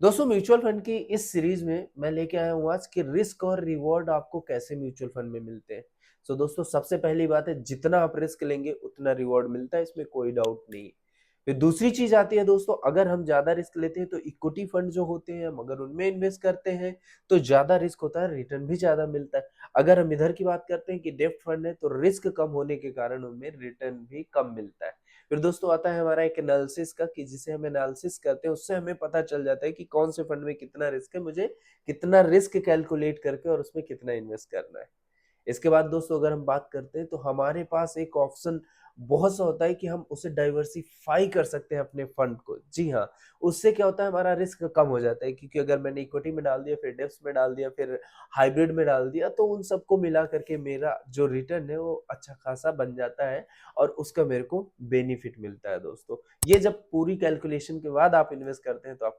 दोस्तों mutual fund की इस सीरीज में मैं लेके आया हूँ आज कि रिस्क और रिवॉर्ड आपको कैसे म्यूचुअल फंड में मिलते हैं। दोस्तों सबसे पहली बात है, जितना आप रिस्क लेंगे उतना रिवॉर्ड मिलता है, इसमें कोई डाउट नहीं है। फिर दूसरी चीज आती है दोस्तों, अगर हम ज्यादा रिस्क लेते हैं तो इक्विटी फंड जो होते हैं हम अगर उनमें इन्वेस्ट करते हैं तो ज्यादा रिस्क होता है, रिटर्न भी ज्यादा मिलता है। अगर हम इधर की बात करते हैं कि डेब्ट फंड है तो रिस्क कम होने के कारण उनमें रिटर्न भी कम मिलता है। फिर दोस्तों आता है हमारा एक एनालिसिस का कि जिसे हम एनालिसिस करते हैं उससे हमें पता चल जाता है कि कौन से फंड में कितना रिस्क है, मुझे कितना रिस्क कैलकुलेट करके और उसमें कितना इन्वेस्ट करना है। इसके बाद दोस्तों अगर हम बात करते हैं तो हमारे पास एक ऑप्शन बहुत सा होता है कि हम उसे डाइवर्सिफाई कर सकते हैं अपने फंड को। जी हाँ, उससे क्या होता है हमारा रिस्क कम हो जाता है, क्योंकि अगर मैंने इक्विटी में डाल दिया, फिर डेब्ट्स में डाल दिया, फिर हाइब्रिड में डाल दिया, तो उन सबको मिला करके मेरा जो रिटर्न है वो अच्छा खासा बन जाता है और उसका मेरे को बेनिफिट मिलता है दोस्तों। ये जब पूरी कैलकुलेशन के बाद आप इन्वेस्ट करते हैं तो आप